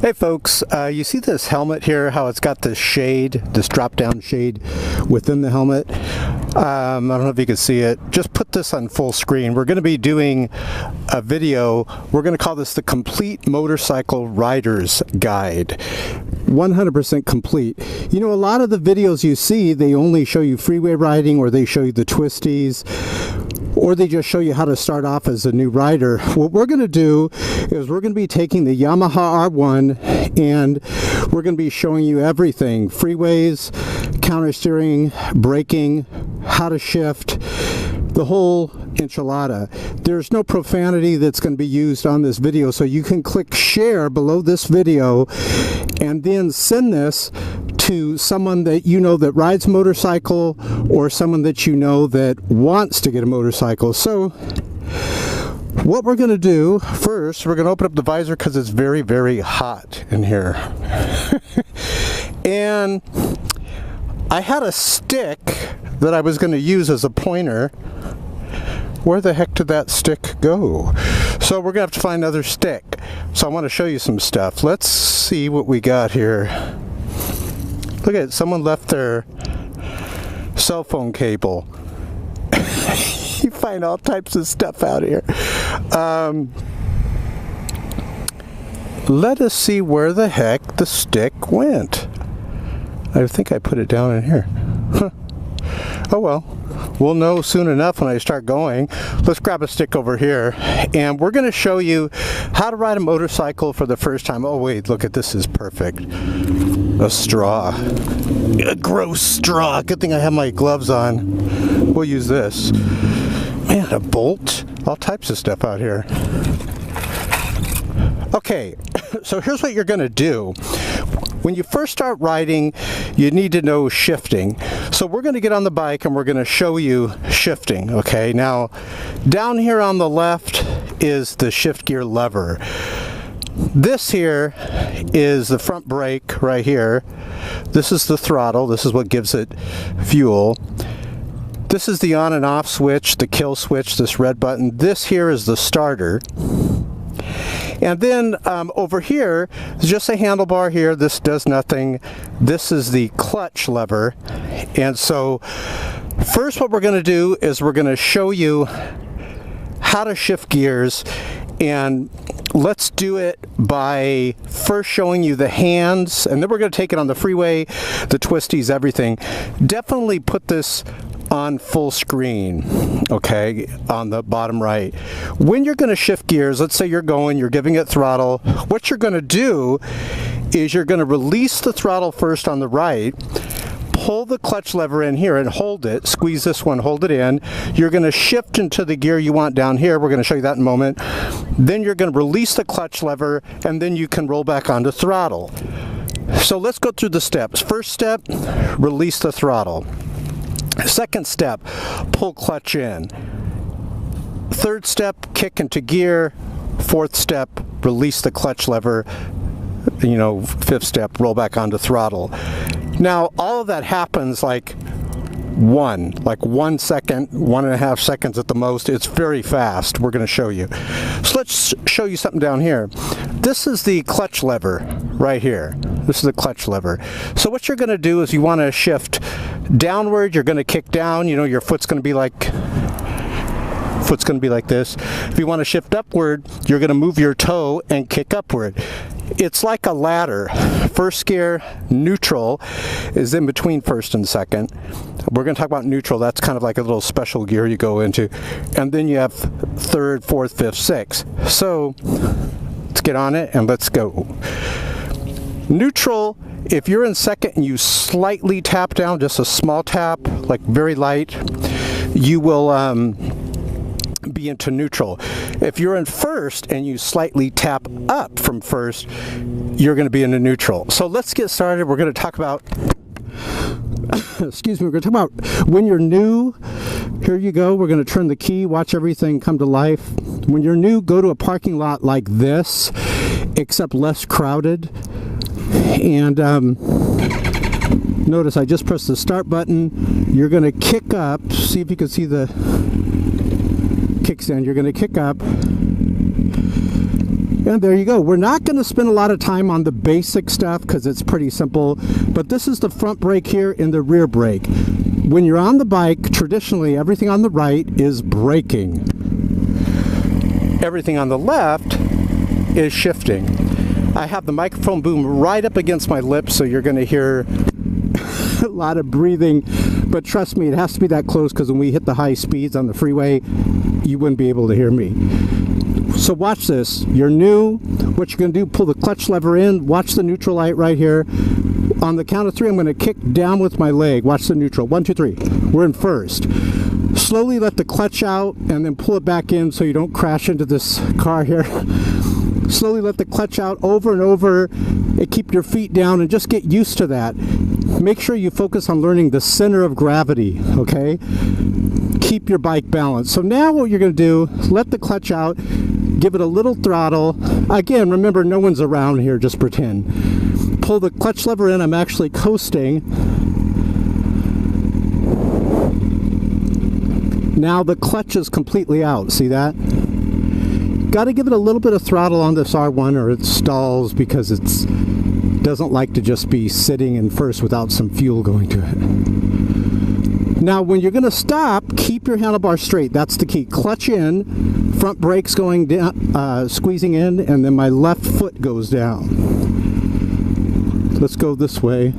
Hey folks, you see this helmet here, how it's got this shade, this drop down shade within the helmet? I don't know if you can see it. Just put this on full screen. We're going to be doing a video. We're going to call this the Complete Motorcycle Rider's Guide. 100% complete. You know, a lot of the videos you see, they only show you freeway riding, or they show you the twisties, or they just show you how to start off as a new rider. What we're going to do is we're going to be taking the Yamaha R1 and we're going to be showing you everything: freeways, counter steering, braking, how to shift, the whole enchilada. There's no profanity that's going to be used on this video, so you can click share below this video and then send this to someone that you know that rides a motorcycle, or someone that you know that wants to get a motorcycle. So what we're going to do first, we're going to open up the visor because it's very, very hot in here. And I had a stick that I was going to use as a pointer. Where the heck did that stick go? So we're going to have to find another stick. So I want to show you some stuff. Let's see what we got here. Look at it, someone left their cell phone cable. You find all types of stuff out here. Let us see where the heck the stick went. I think I put it down in here. Huh. Oh well. We'll know soon enough when I start going. Let's grab a stick over here, and we're going to show you how to ride a motorcycle for the first time. Oh wait, look at this, is perfect. A straw. A gross straw. Good thing I have my gloves on. We'll use this. Man, a bolt. All types of stuff out here. Okay, so here's what you're going to do. When you first start riding, you need to know shifting. So we're going to get on the bike and we're going to show you shifting. Okay, now down here on the left is the shift gear lever. This here is the front brake right here. This is the throttle. This is what gives it fuel. This is the on and off switch, the kill switch, this red button. This here is the starter. And then over here is just a handlebar here. This does nothing. This is the clutch lever. And so first what we're going to do is we're going to show you how to shift gears. And let's do it by first showing you the hands, and then we're going to take it on the freeway, the twisties, everything. Definitely put this on full screen, okay, on the bottom right. When you're going to shift gears, let's say you're giving it throttle, what you're going to do is you're going to release the throttle first on the right, pull the clutch lever in here and hold it, squeeze this one, hold it in. You're going to shift into the gear you want down here. We're going to show you that in a moment. Then you're going to release the clutch lever, and then you can roll back onto throttle. So let's go through the steps. First step, release the throttle. Second step, pull clutch in. Third step, kick into gear. Fourth step, release the clutch lever. Fifth step, roll back onto throttle. Now, all of that happens like 1 second, 1.5 seconds at the most. It's very fast. We're going to show you. So let's show you something down here. This is the clutch lever right here. This is the clutch lever. So what you're going to do is you want to shift downward. You're going to kick down. Your foot's going to be like this. If you want to shift upward, you're going to move your toe and kick upward. It's like a ladder. First gear, neutral, is in between first and second. We're going to talk about neutral. That's kind of like a little special gear you go into. And then you have third, fourth, fifth, sixth. So let's get on it and let's go. Neutral, if you're in second and you slightly tap down, just a small tap, like very light, you will be into neutral. If you're in first and you slightly tap up from first, you're going to be into neutral. So let's get started. We're going to talk about excuse me, we're going to talk about when you're new. Here you go. We're going to turn the key, watch everything come to life. When you're new, go to a parking lot like this, except less crowded. And notice I just pressed the start button. You're going to kick up. See if you can see the kickstand. You're going to kick up. And there you go. We're not going to spend a lot of time on the basic stuff because it's pretty simple, but this is the front brake here and the rear brake. When you're on the bike, traditionally everything on the right is braking. Everything on the left is shifting. I have the microphone boom right up against my lips, so you're going to hear a lot of breathing, but trust me, it has to be that close because when we hit the high speeds on the freeway, you wouldn't be able to hear me. So watch this. You're new. What you're going to do, pull the clutch lever in, watch the neutral light right here. On the count of 3, I'm going to kick down with my leg. Watch the neutral. 1, 2, 3. We're in first. Slowly let the clutch out and then pull it back in so you don't crash into this car here. Slowly let the clutch out over and over and keep your feet down and just get used to that. Make sure you focus on learning the center of gravity, okay? Keep your bike balanced. So now what you're going to do, let the clutch out, give it a little throttle. Again, remember, no one's around here, just pretend. Pull the clutch lever in, I'm actually coasting. Now the clutch is completely out, see that? Got to give it a little bit of throttle on this R1 or it stalls because it doesn't like to just be sitting in first without some fuel going to it. Now when you're going to stop, keep your handlebar straight. That's the key. Clutch in, front brake's going down, squeezing in, and then my left foot goes down. Let's go this way.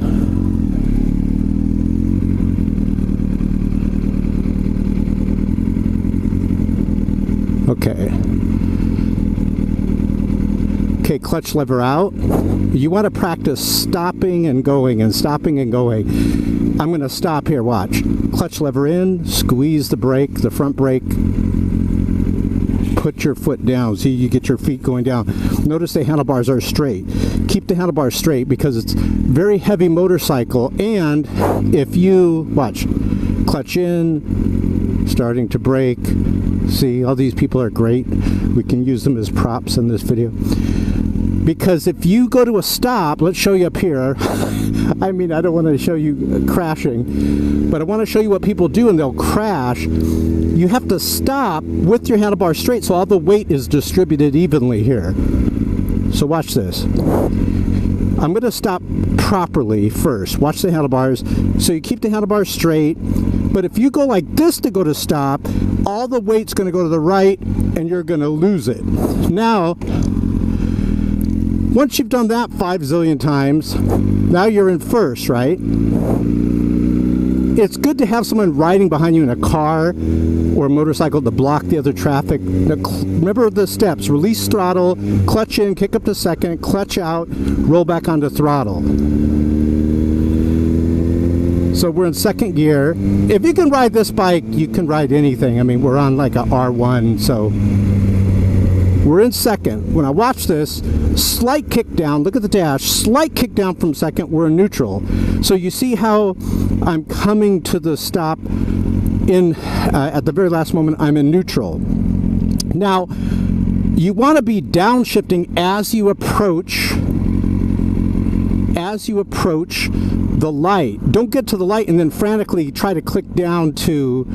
Okay. Okay, clutch lever out. You want to practice stopping and going and stopping and going. I'm going to stop here, watch. Clutch lever in, squeeze the brake, the front brake. Put your foot down. See, you get your feet going down. Notice the handlebars are straight. Keep the handlebars straight because it's very heavy motorcycle. And if you, watch, clutch in, starting to brake. See, all these people are great. We can use them as props in this video. Because if you go to a stop, let's show you up here. I mean, I don't want to show you crashing, but I want to show you what people do and they'll crash. You have to stop with your handlebar straight so all the weight is distributed evenly here. So watch this. I'm going to stop properly first. Watch the handlebars. So you keep the handlebars straight, but if you go like this to go to stop, all the weight's going to go to the right and you're going to lose it. Now, once you've done that 5 zillion times, now you're in first, right? It's good to have someone riding behind you in a car or a motorcycle to block the other traffic. Now, remember the steps. Release throttle, clutch in, kick up to second, clutch out, roll back onto throttle. So we're in second gear. If you can ride this bike, you can ride anything. I mean, we're on like a R1, so we're in second. When I watch this, slight kick down, look at the dash, slight kick down from second, we're in neutral. So you see how I'm coming to the stop in, at the very last moment, I'm in neutral. Now, you want to be downshifting as you approach the light. Don't get to the light and then frantically try to click down to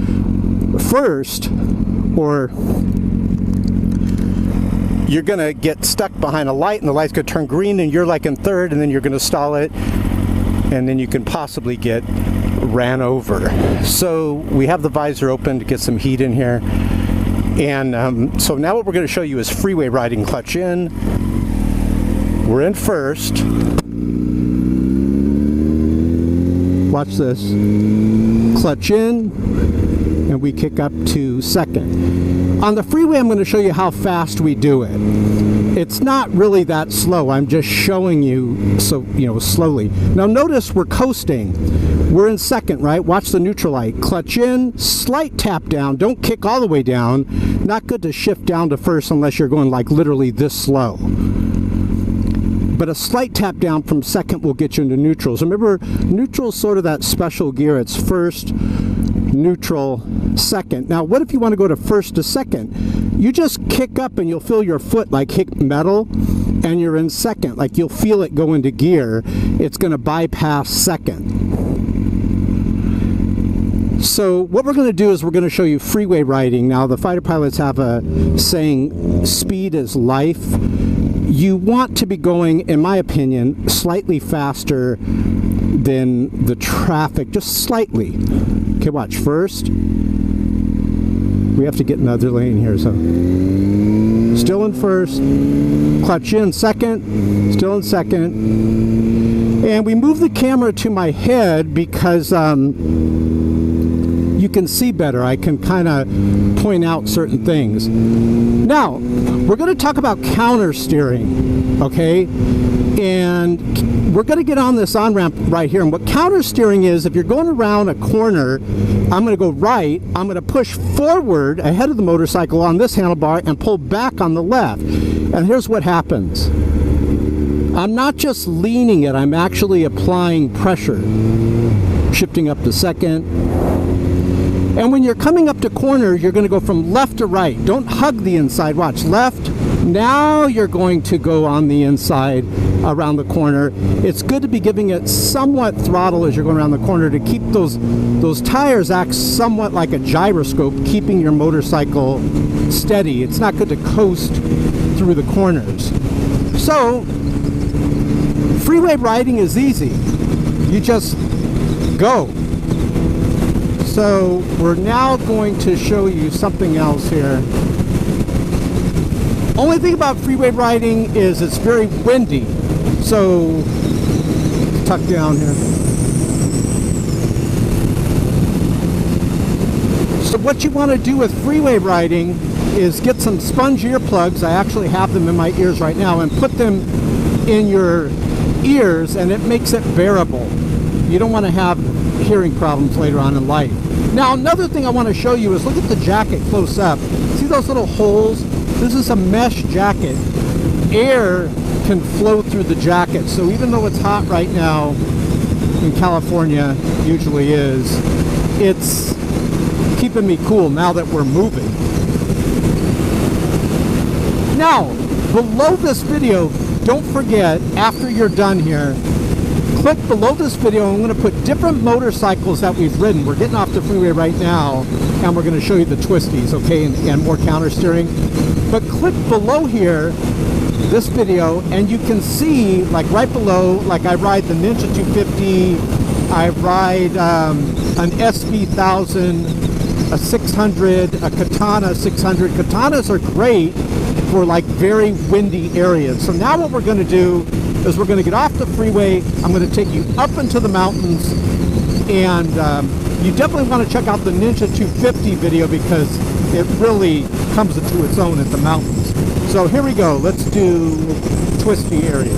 first, or you're going to get stuck behind a light and the light's going to turn green and you're like in third and then you're going to stall it and then you can possibly get ran over. So we have the visor open to get some heat in here. And so now what we're going to show you is freeway riding. Clutch in. We're in first. Watch this. Clutch in. And we kick up to second. On the freeway, I'm going to show you how fast we do it. It's not really that slow. I'm just showing you, so slowly. Now notice we're coasting. We're in second, right? Watch the neutral light. Clutch in, slight tap down. Don't kick all the way down. Not good to shift down to first unless you're going like literally this slow. But a slight tap down from second will get you into neutral. So remember, neutral is sort of that special gear. It's first, neutral, second. Now, what if you want to go to first to second? You just kick up and you'll feel your foot like hit metal and you're in second. Like you'll feel it go into gear. It's going to bypass second. So what we're going to do is we're going to show you freeway riding. Now, the fighter pilots have a saying, speed is life. you want to be going, in my opinion, slightly faster than the traffic, just slightly. Okay, watch. First, we have to get in the other lane here, so still in first, clutch in second, still in second, and we move the camera to my head because you can see better. I can kind of point out certain things. Now, we're going to talk about counter steering, okay? And we're going to get on this on-ramp right here. And what counter steering is, if you're going around a corner, I'm going to go right, I'm going to push forward ahead of the motorcycle on this handlebar and pull back on the left. And here's what happens. I'm not just leaning it, I'm actually applying pressure. Shifting up to second. And when you're coming up to corners, you're going to go from left to right. Don't hug the inside. Watch, left. Now you're going to go on the inside around the corner. It's good to be giving it somewhat throttle as you're going around the corner to keep those tires act somewhat like a gyroscope, keeping your motorcycle steady. It's not good to coast through the corners. So, freeway riding is easy. You just go. So we're now going to show you something else here. Only thing about freeway riding is it's very windy. So tuck down here. So what you want to do with freeway riding is get some sponge earplugs. I actually have them in my ears right now, and put them in your ears, and it makes it bearable. You don't want to have hearing problems later on in life. Now, another thing I want to show you is look at the jacket close up. See those little holes? This is a mesh jacket. Air can flow through the jacket, so even though it's hot right now in California, usually is, it's keeping me cool now that we're moving. Now, below this video, don't forget, after you're done here, click below this video. I'm going to put different motorcycles that we've ridden. We're getting off the freeway right now, and we're going to show you the twisties, okay, and more counter steering. But click below here, this video, and you can see, like right below, like I ride the Ninja 250, I ride an SB 1000, a 600, a Katana 600. Katanas are great for like very windy areas. So now what we're going to do is we're going to get off the freeway. I'm going to take you up into the mountains, and you definitely want to check out the Ninja 250 video because it really comes into its own at the mountains. So here we go. Let's do twisty area.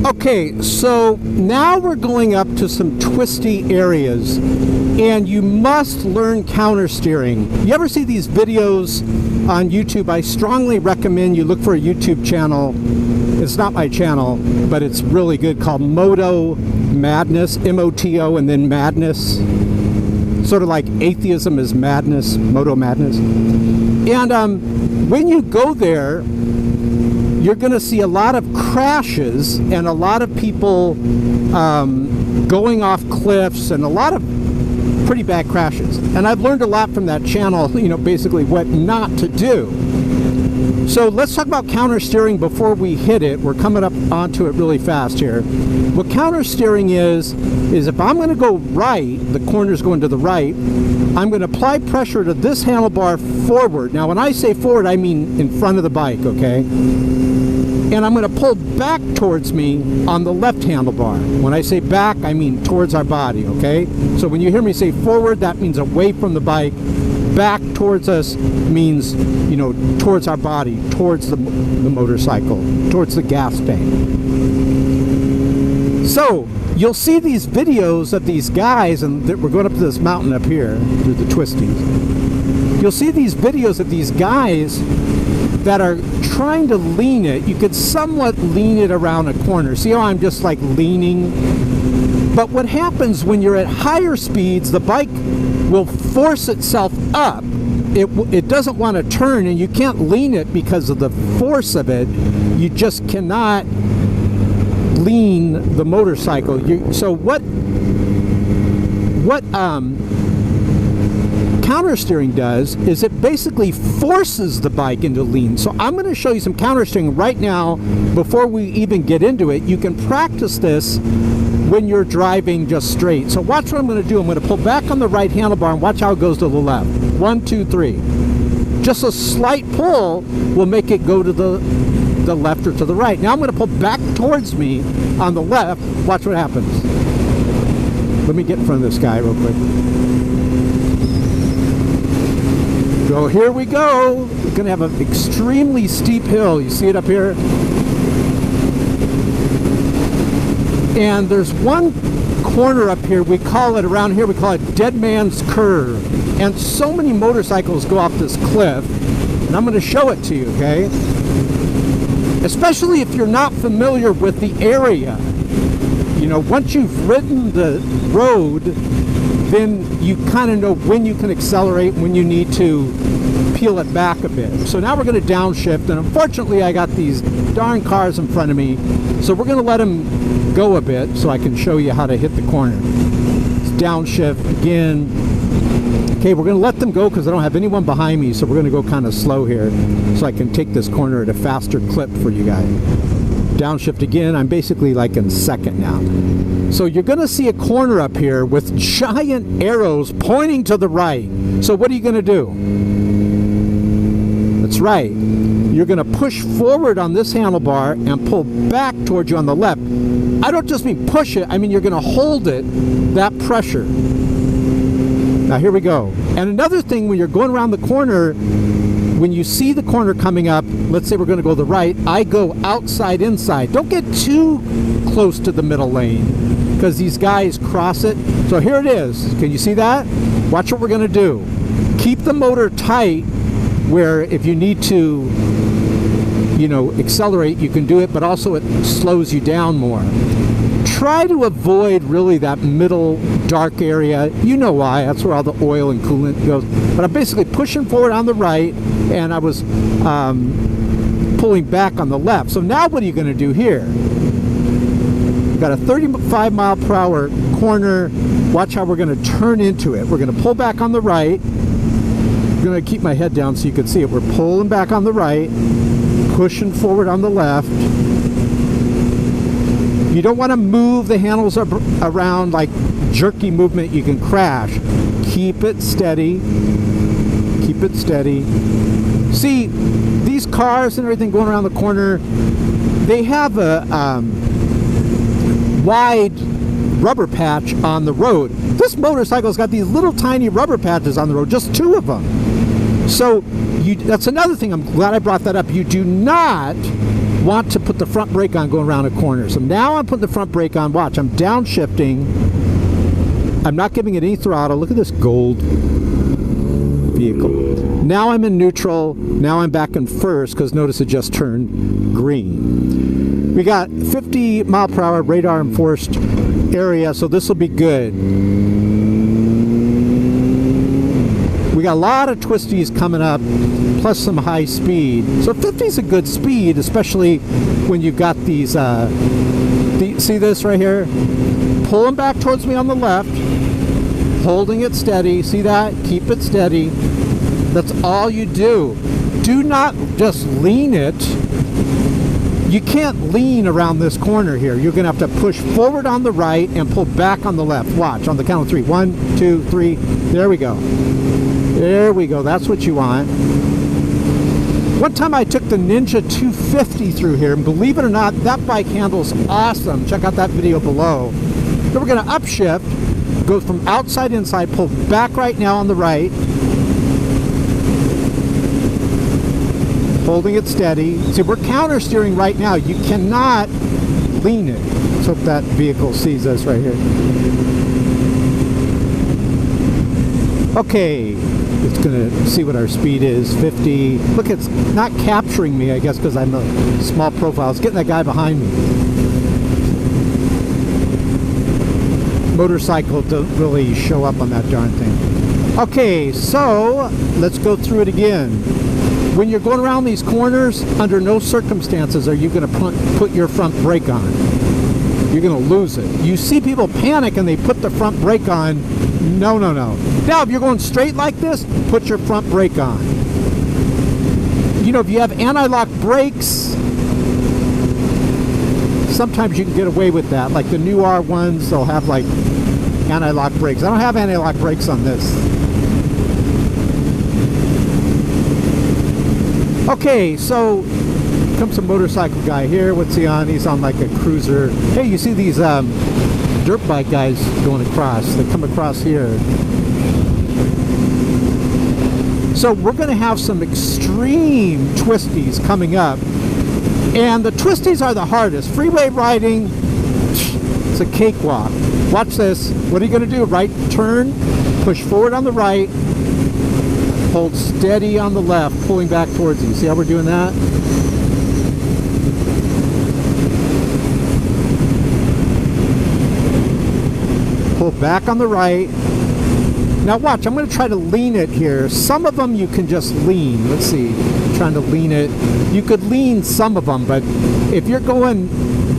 Okay, so now we're going up to some twisty areas, and you must learn counter steering. You ever see these videos on YouTube? I strongly recommend you look for a YouTube channel. It's not my channel, but it's really good, called Moto Madness, M-O-T-O, and then Madness. Sort of like atheism is madness, Moto Madness. And when you go there, you're going to see a lot of crashes and a lot of people going off cliffs and a lot of pretty bad crashes. And I've learned a lot from that channel, you know, basically what not to do. So let's talk about counter steering before we hit it. We're coming up onto it really fast here. What counter steering is if I'm going to go right, the corner's going to the right, I'm going to apply pressure to this handlebar forward. Now when I say forward, I mean in front of the bike, okay? And I'm going to pull back towards me on the left handlebar. When I say back, I mean towards our body, okay? So when you hear me say forward, that means away from the bike. Back towards us means, you know, towards our body, towards the motorcycle, towards the gas tank. So you'll see these videos of these guys, and we're going up to this mountain up here through the twisties. You'll see these videos of these guys that are trying to lean it. You could somewhat lean it around a corner. See how I'm just like leaning? But what happens when you're at higher speeds, the bike will force itself up. It doesn't want to turn, and you can't lean it because of the force of it. You just cannot lean the motorcycle. So what what counter steering does is it basically forces the bike into lean. So I'm going to show you some counter steering right now before we even get into it. You can practice this when you're driving just straight. So watch what I'm going to do. I'm going to pull back on the right handlebar and watch how it goes to the left. 1, 2, 3. Just a slight pull will make it go to the left or to the right. Now I'm going to pull back towards me on the left. Watch what happens. Let me get in front of this guy real quick. So here we go. We're going to have an extremely steep hill. You see it up here? And there's one corner up here, we call it, around here, we call it Dead Man's Curve. And so many motorcycles go off this cliff. And I'm going to show it to you, okay? Especially if you're not familiar with the area. You know, once you've ridden the road, then you kind of know when you can accelerate, when you need to peel it back a bit. So now we're going to downshift, and unfortunately I got these darn cars in front of me, so we're going to let them go a bit so I can show you how to hit the corner. Let's downshift again. Okay, we're going to let them go because I don't have anyone behind me, so we're going to go kind of slow here so I can take this corner at a faster clip for you guys. Downshift again. I'm basically like in second now. So you're going to see a corner up here with giant arrows pointing to the right. So what are you going to do? That's right. You're going to push forward on this handlebar and pull back towards you on the left. I don't just mean push it, I mean you're going to hold it, that pressure. Now here we go. And another thing, when you're going around the corner, when you see the corner coming up, let's say we're going to go to the right, I go outside inside. Don't get too close to the middle lane because these guys cross it. So here it is. Can you see that? Watch what we're going to do. Keep the motor tight where if you need to, you know, accelerate, you can do it, but also it slows you down more. Try to avoid really that middle dark area. You know why, that's where all the oil and coolant goes. But I'm basically pushing forward on the right, and I was pulling back on the left. So now what are you going to do here? We've got a 35 mile per hour corner. Watch how we're going to turn into it. We're going to pull back on the right. I'm going to keep my head down so you can see it. We're pulling back on the right, pushing forward on the left. You don't want to move the handles around like jerky movement. You can crash. Keep it steady. Keep it steady. See, these cars and everything going around the corner, they have a wide rubber patch on the road. This motorcycle's got these little tiny rubber patches on the road, just 2 of them. So that's another thing. I'm glad I brought that up. You do not want to put the front brake on going around a corner. So now I'm putting the front brake on. Watch, I'm downshifting. I'm not giving it any throttle. Look at this gold vehicle. Now I'm in neutral. Now I'm back in first because notice it just turned green. We got 50 mile per hour radar enforced area, so this will be good. We got a lot of twisties coming up, plus some high speed. So 50 is a good speed, especially when you've got these, see this right here? Pulling back towards me on the left, holding it steady. See that? Keep it steady. That's all you do. Do not just lean it. You can't lean around this corner here. You're going to have to push forward on the right and pull back on the left. Watch, on the count of 3. 1, 2, 3. There we go. There we go. That's what you want. One time I took the Ninja 250 through here, and believe it or not, that bike handles awesome. Check out that video below. Then we're going to upshift, go from outside inside, pull back right now on the right, holding it steady. See, we're counter steering right now. You cannot lean it. Let's hope that vehicle sees us right here. Okay, it's going to see what our speed is. 50. Look, it's not capturing me, I guess, because I'm a small profile. It's getting that guy behind me. Motorcycle don't really show up on that darn thing. Okay, so let's go through it again. When you're going around these corners, under no circumstances are you going to put your front brake on. You're going to lose it. You see people panic and they put the front brake on No. Now, if you're going straight like this, put your front brake on. You know, if you have anti-lock brakes, sometimes you can get away with that. Like the new R1s, they'll have like anti-lock brakes. I don't have anti-lock brakes on this. Okay, so comes a motorcycle guy here. What's he on? He's on like a cruiser. Hey, you see these dirt bike guys going across? They come across here. So we're going to have some extreme twisties coming up. And the twisties are the hardest. Freeway riding, it's a cakewalk. Watch this. What are you going to do? Right turn, push forward on the right, hold steady on the left, pulling back towards you. See how we're doing that? Pull back on the right. Now watch, I'm going to try to lean it here. Some of them you can just lean. Let's see. I'm trying to lean it. You could lean some of them, but if you're going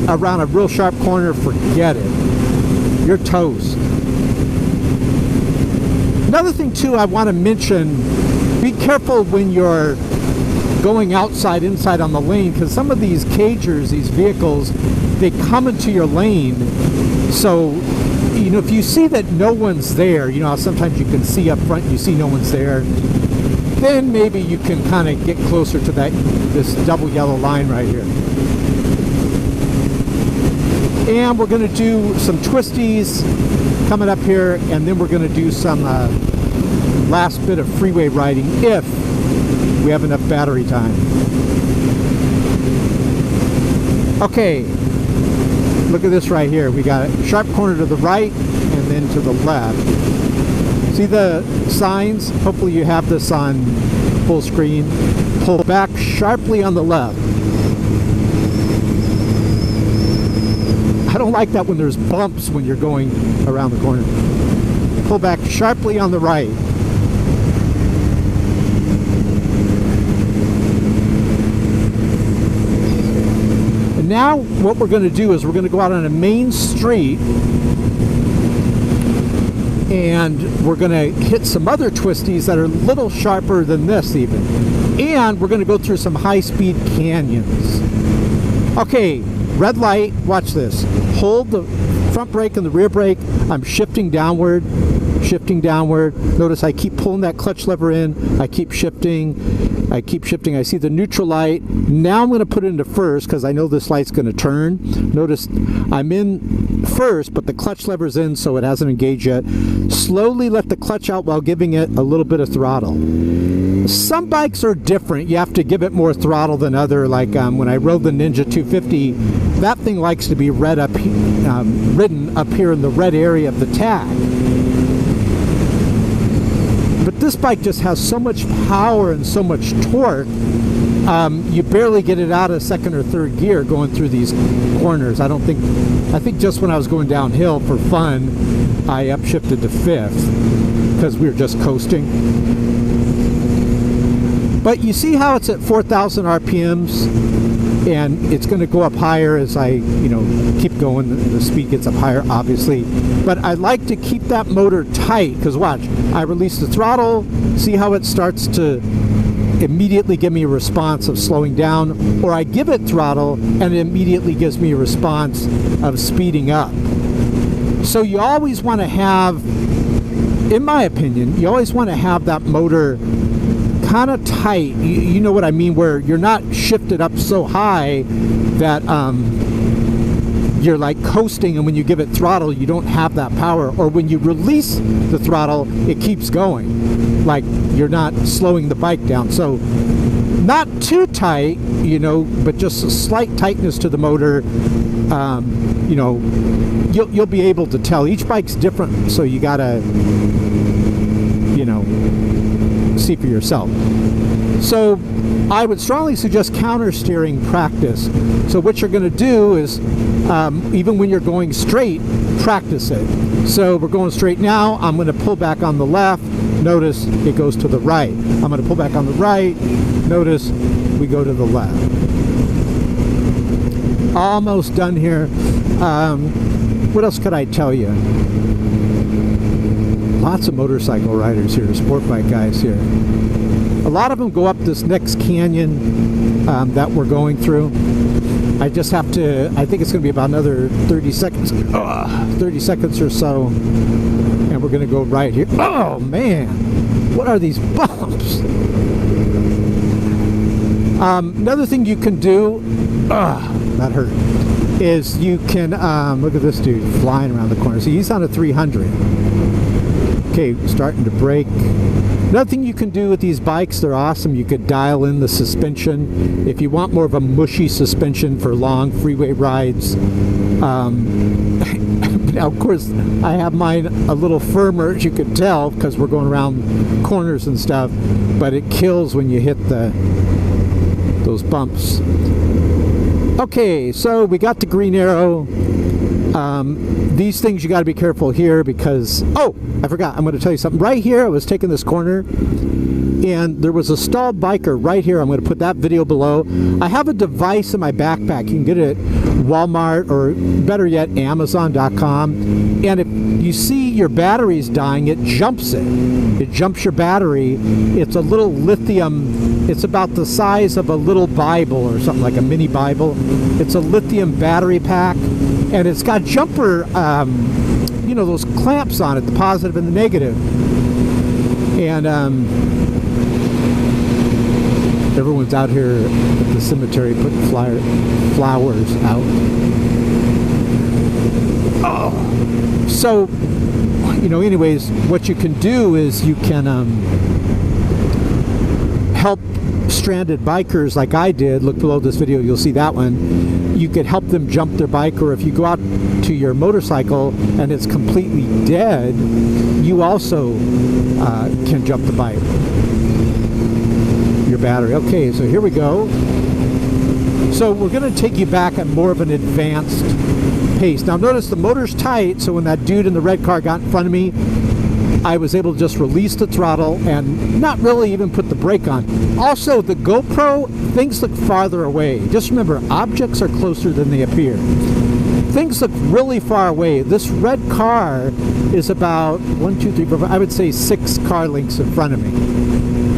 around a real sharp corner, forget it. You're toast. Another thing too I want to mention, be careful when you're going outside, inside on the lane, because some of these cagers, these vehicles, they come into your lane. So, you know, if you see that no one's there, you know how sometimes you can see up front, you see no one's there, then maybe you can kind of get closer to this double yellow line right here. And we're going to do some twisties coming up here, and then we're going to do some last bit of freeway riding if we have enough battery time. Okay. Look at this right here. We got a sharp corner to the right and then to the left. See the signs? Hopefully you have this on full screen. Pull back sharply on the left. I don't like that when there's bumps when you're going around the corner. Pull back sharply on the right. Now what we're going to do is we're going to go out on a main street and we're going to hit some other twisties that are a little sharper than this even. And we're going to go through some high-speed canyons. Okay, red light, watch this. Hold the front brake and the rear brake. I'm shifting downward. Notice I keep pulling that clutch lever in. I keep shifting. I see the neutral light. Now I'm going to put it into first because I know this light's going to turn. Notice I'm in first, but the clutch lever's in, so it hasn't engaged yet. Slowly let the clutch out while giving it a little bit of throttle. Some bikes are different. You have to give it more throttle than other. Like when I rode the Ninja 250, that thing likes to be ridden up here in the red area of the tag. But this bike just has so much power and so much torque, you barely get it out of second or third gear going through these corners. I think just when I was going downhill for fun, I upshifted to fifth because we were just coasting. But you see how it's at 4,000 RPMs and it's going to go up higher as I, keep going. The speed gets up higher, obviously. But I like to keep that motor tight because watch, I release the throttle, see how it starts to immediately give me a response of slowing down, or I give it throttle and it immediately gives me a response of speeding up. So you always want to have, in my opinion, you always want to have that motor kind of tight. You know what I mean, where you're not shifted up so high that you're like coasting, and when you give it throttle you don't have that power, or when you release the throttle it keeps going, like you're not slowing the bike down. So not too tight, but just a slight tightness to the motor. You'll be able to tell. Each bike's different, so you gotta see for yourself. So I would strongly suggest counter steering practice. So what you're going to do is even when you're going straight, practice it. So we're going straight now. I'm going to pull back on the left. Notice it goes to the right. I'm going to pull back on the right. Notice we go to the left. Almost done here. What else could I tell you? Lots of motorcycle riders here, sport bike guys here. A lot of them go up this next canyon that we're going through. I just have to, I think it's going to be about another 30 seconds, 30 seconds or so, and we're going to go right here. Oh man, what are these bumps? Another thing you can do, that hurt, is you can, look at this dude flying around the corner. See, he's on a 300. Okay, starting to brake. Another thing you can do with these bikes, they're awesome. You could dial in the suspension. If you want more of a mushy suspension for long freeway rides. Now, of course, I have mine a little firmer, as you can tell, because we're going around corners and stuff, but it kills when you hit those bumps. Okay, so we got the green arrow. These things you got to be careful here because, oh, I forgot, I'm going to tell you something. Right here, I was taking this corner and there was a stalled biker right here. I'm going to put that video below. I have a device in my backpack. You can get it at Walmart or better yet, Amazon.com. And if you see your battery's dying, it jumps it. It jumps your battery. It's a little lithium. It's about the size of a little Bible or something like a mini Bible. It's a lithium battery pack. And it's got jumper, you know, those clamps on it, the positive and the negative. And everyone's out here at the cemetery putting flowers out. Oh. So, you know, anyways, what you can do is you can help stranded bikers like I did. Look below this video, you'll see that one. You could help them jump their bike, or if you go out to your motorcycle and it's completely dead, you also can jump the bike, your battery. Okay, so here we go. So we're going to take you back at more of an advanced pace. Now notice the motor's tight, so when that dude in the red car got in front of me, I was able to just release the throttle and not really even put the brake on. Also, the GoPro, things look farther away. Just remember, objects are closer than they appear. Things look really far away. This red car is about 1, 2, 3, 4, 5, I would say 6 car lengths in front of me.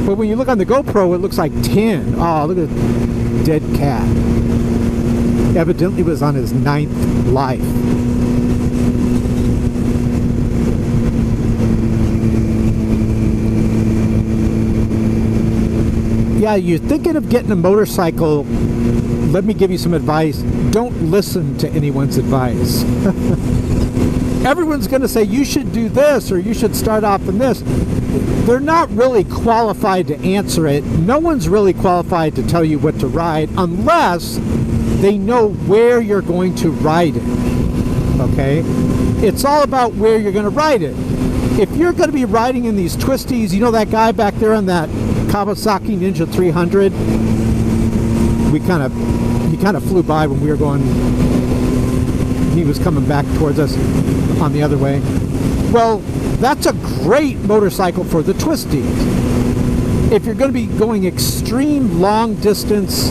But when you look on the GoPro, it looks like 10. Oh, look at that dead cat. Evidently was on his 9th life. Yeah, you're thinking of getting a motorcycle, let me give you some advice. Don't listen to anyone's advice. Everyone's going to say, you should do this, or you should start off in this. They're not really qualified to answer it. No one's really qualified to tell you what to ride unless they know where you're going to ride it. Okay? It's all about where you're going to ride it. If you're going to be riding in these twisties, you know that guy back there on that Kawasaki Ninja 300, he kind of flew by when we were going, he was coming back towards us on the other way. Well, that's a great motorcycle for the twisties. If you're going to be going extreme long distance,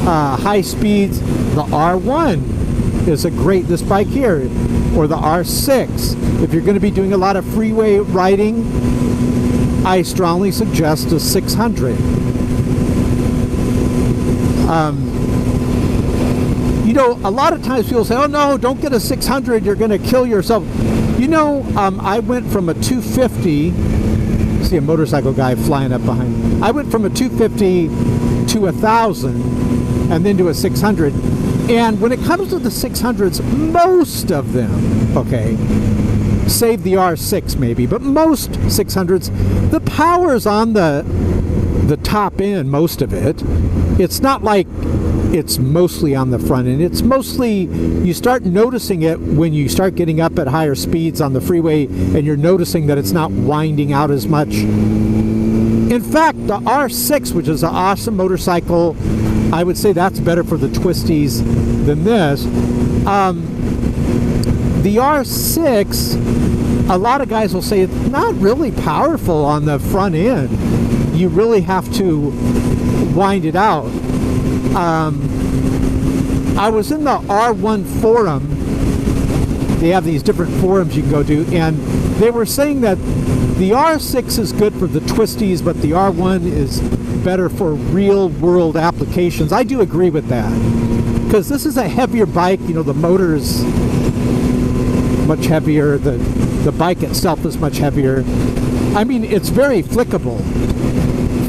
high speeds, the R1 is a great, this bike here, or the R6. If you're going to be doing a lot of freeway riding, I strongly suggest a 600. You know, a lot of times people say, oh no, don't get a 600, you're going to kill yourself. You know, I went from a 250, see a motorcycle guy flying up behind me. I went from a 250 to 1,000 and then to a 600. And when it comes to the 600s, most of them, okay, save the R6 maybe, but most 600s, the power's on the top end, most of it. It's not like it's mostly on the front end. It's mostly, you start noticing it when you start getting up at higher speeds on the freeway and you're noticing that it's not winding out as much. In fact, the R6, which is an awesome motorcycle, I would say that's better for the twisties than this. The R6, a lot of guys will say it's not really powerful on the front end. You really have to wind it out. I was in the R1 forum. They have these different forums you can go to, and they were saying that the R6 is good for the twisties, but the R1 is better for real world applications. I do agree with that, because this is a heavier bike. You know, the motor is much heavier, the bike itself is much heavier. I mean, it's very flickable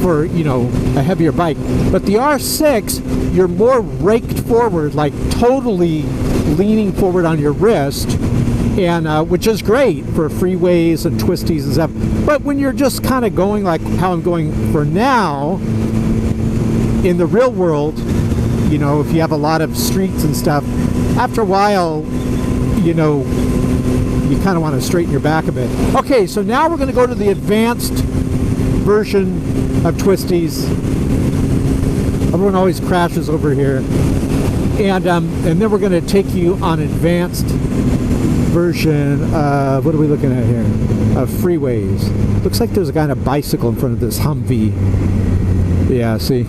for, you know, a heavier bike, but the R6, you're more raked forward, like totally leaning forward on your wrist, and which is great for freeways and twisties and stuff. But when you're just kind of going like how I'm going for now in the real world, you know, if you have a lot of streets and stuff, after a while, you know, you kind of want to straighten your back a bit. Okay, so now we're going to go to the advanced version of twisties. Everyone always crashes over here, and then we're going to take you on advanced version of, what are we looking at here, of freeways. Looks like there's a guy on a bicycle in front of this Humvee. Yeah, see.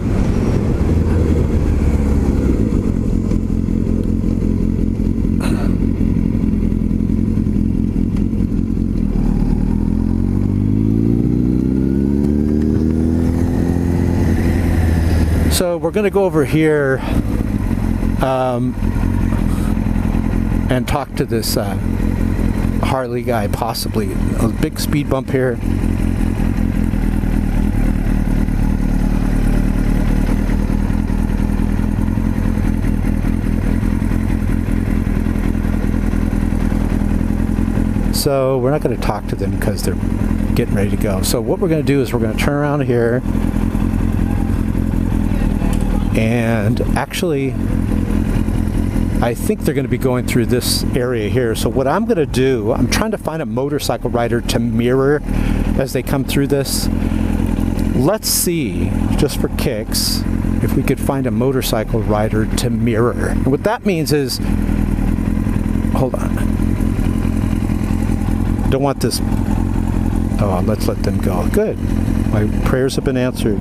So we're going to go over here and talk to this Harley guy, possibly. A big speed bump here. So we're not going to talk to them because they're getting ready to go. So what we're going to do is we're going to turn around here. And actually, I think they're going to be going through this area here. So what I'm going to do, I'm trying to find a motorcycle rider to mirror as they come through this. Let's see, just for kicks, if we could find a motorcycle rider to mirror. And what that means is, hold on. Don't want this. Oh, let's let them go. Good. My prayers have been answered.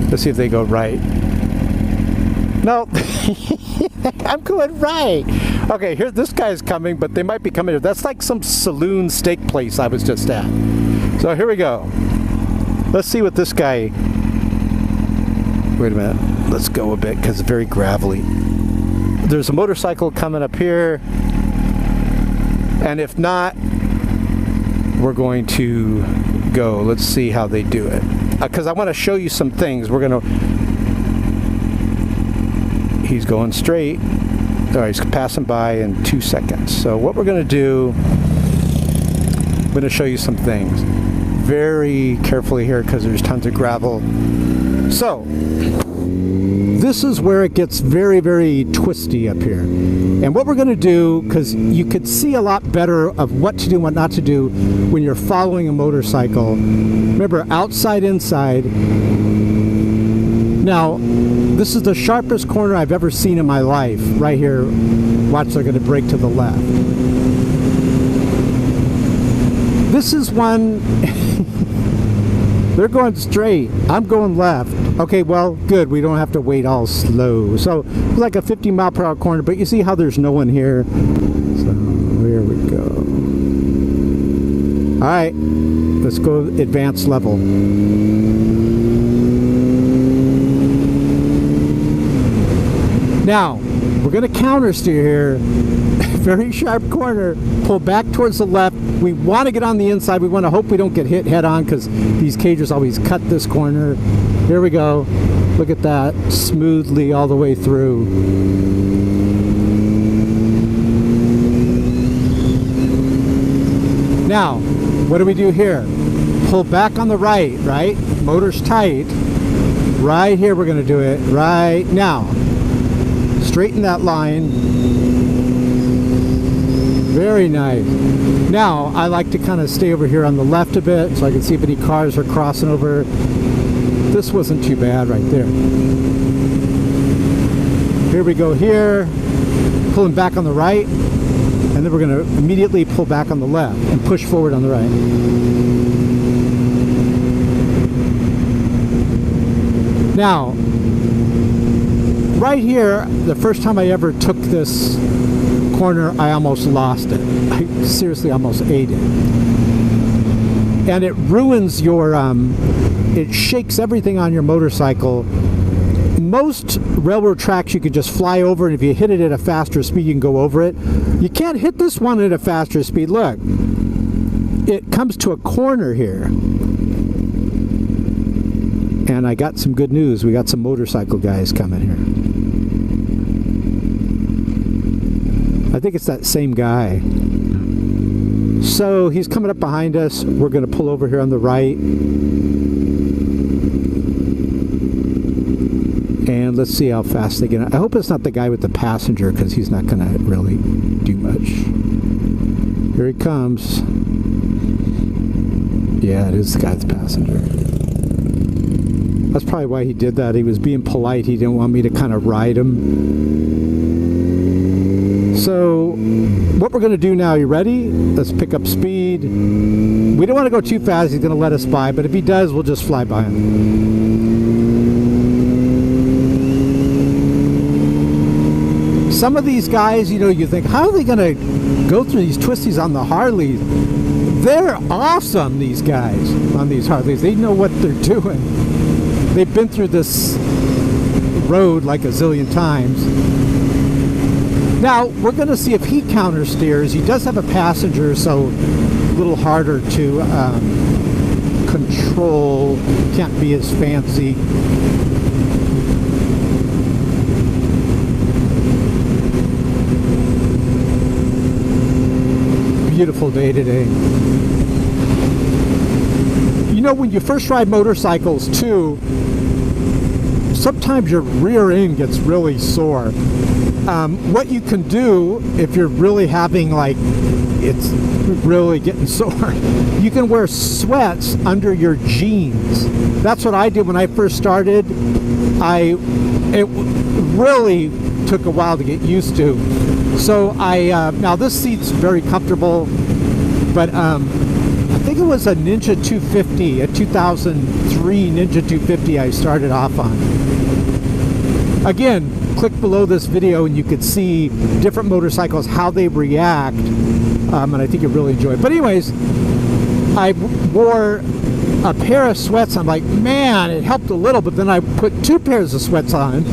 Let's see if they go right. No, I'm going right. Okay, here, this guy's coming, but they might be coming. That's like some saloon steak place I was just at. So here we go. Let's see what this guy. Wait a minute. Let's go a bit because it's very gravelly. There's a motorcycle coming up here, and if not, we're going to go. Let's see how they do it. Because I want to show you some things. We're going to... He's going straight. All right, he's passing by in 2 seconds. So what we're going to do, I'm going to show you some things. Very carefully here because there's tons of gravel. So, this is where it gets very, very twisty up here. And what we're going to do, because you could see a lot better of what to do and what not to do when you're following a motorcycle. Remember, outside, inside. Now, this is the sharpest corner I've ever seen in my life. Right here. Watch, they're going to brake to the left. This is one... They're going straight. I'm going left. Okay, well, good. We don't have to wait all slow. So, it's like a 50-mile-per-hour corner, but you see how there's no one here? So, here we go. All right. Let's go advanced level. Now, we're going to counter steer here. Very sharp corner. Pull back towards the left. We want to get on the inside. We want to hope we don't get hit head on because these cages always cut this corner. Here we go. Look at that. Smoothly all the way through. Now, what do we do here? Pull back on the right, right? Motor's tight. Right here we're going to do it. Right now. Straighten that line. Very nice. Now, I like to kind of stay over here on the left a bit so I can see if any cars are crossing over. This wasn't too bad right there. Here we go here. Pulling back on the right. And then we're going to immediately pull back on the left and push forward on the right. Now, right here, the first time I ever took this corner, I almost lost it. I seriously almost ate it. And it ruins your, it shakes everything on your motorcycle. Most railroad tracks you can just fly over, and if you hit it at a faster speed, you can go over it. You can't hit this one at a faster speed. Look, it comes to a corner here. And I got some good news. We got some motorcycle guys coming here. I think it's that same guy. So he's coming up behind us. We're going to pull over here on the right. And let's see how fast they get. I hope it's not the guy with the passenger, because he's not going to really do much. Here he comes. Yeah, it is the guy with the passenger. That's probably why he did that. He was being polite. He didn't want me to kind of ride him. So what we're going to do now, you ready? Let's pick up speed. We don't want to go too fast. He's going to let us by, but if he does, we'll just fly by him. Some of these guys, you know, you think, how are they going to go through these twisties on the Harleys? They're awesome, these guys on these Harleys. They know what they're doing. They've been through this road like a zillion times. Now, we're going to see if he counter steers. He does have a passenger, so a little harder to control. Can't be as fancy. Beautiful day today. You know, when you first ride motorcycles too, sometimes your rear end gets really sore. What you can do if you're really having, like, it's really getting sore, you can wear sweats under your jeans. That's what I did when I first started. It really took a while to get used to. So now this seat's very comfortable, but I think it was a Ninja 250, a 2003 Ninja 250 I started off on. Again, click below this video and you could see different motorcycles, how they react, and I think you'll really enjoy it. But anyways, I wore a pair of sweats. I'm like, man, it helped a little, but then I put 2 pairs of sweats on,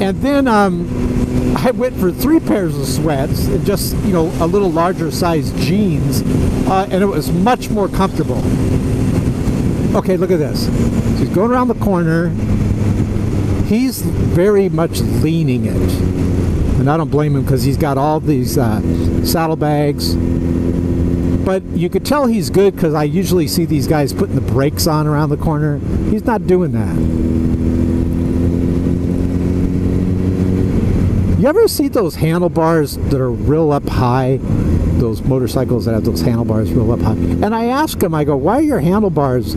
and then I went for 3 pairs of sweats and just, you know, a little larger size jeans, and it was much more comfortable. Okay, look at this. So he's going around the corner. He's very much leaning it, and I don't blame him because he's got all these saddlebags. But you could tell he's good because I usually see these guys putting the brakes on around the corner. He's not doing that. You ever see those handlebars that are real up high? Those motorcycles that have those handlebars real up high. And I ask him, I go, why are your handlebars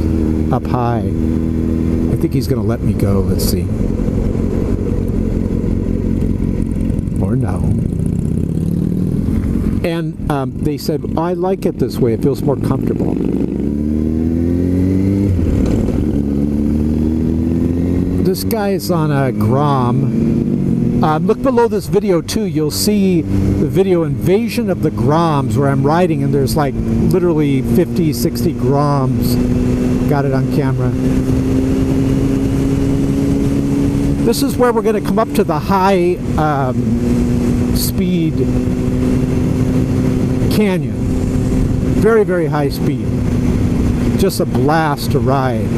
up high? I think he's going to let me go. Let's see. Or no. And they said, I like it this way. It feels more comfortable. This guy is on a Grom. Look below this video too. You'll see the video Invasion of the Groms, where I'm riding and there's like literally 50, 60 Groms. Got it on camera. This is where we're going to come up to the high speed canyon. Very, very high speed. Just a blast to ride.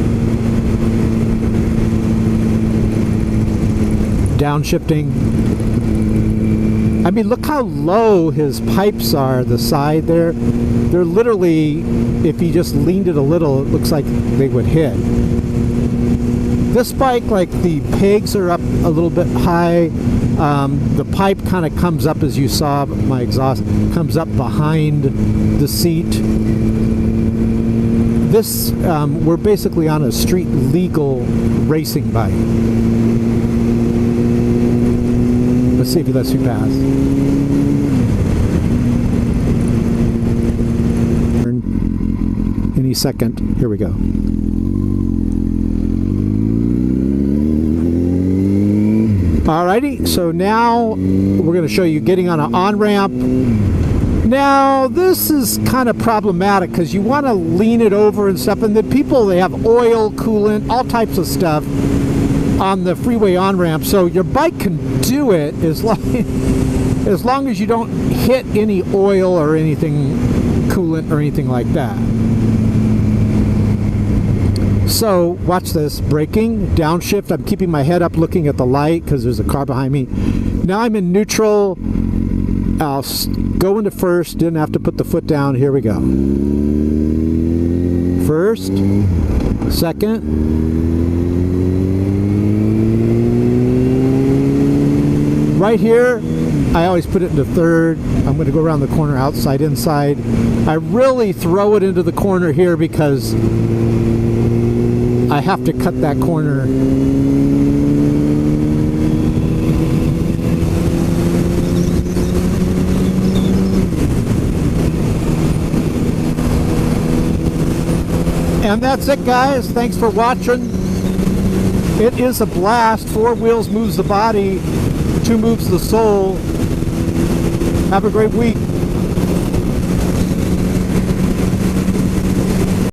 Downshifting. I mean, look how low his pipes are, the side there. They're literally, if he just leaned it a little, it looks like they would hit. This bike, like, the pegs are up a little bit high. The pipe kind of comes up, as you saw, my exhaust comes up behind the seat. This, we're basically on a street legal racing bike. Let's see if he lets me pass. Any second. Here we go. Alrighty, so now we're going to show you getting on an on-ramp. Now, this is kind of problematic because you want to lean it over and stuff, and then people, they have oil, coolant, all types of stuff on the freeway on-ramp, so your bike can do it as long as you don't hit any oil or anything, coolant or anything like that. So watch this, braking, downshift. I'm keeping my head up looking at the light because there's a car behind me. Now I'm in neutral. I'll go into first, didn't have to put the foot down. Here we go. First, second. Right here, I always put it into third. I'm going to go around the corner outside, inside. I really throw it into the corner here because I have to cut that corner. And that's it, guys. Thanks for watching. It is a blast. 4 wheels moves the body, 2 moves the soul. Have a great week.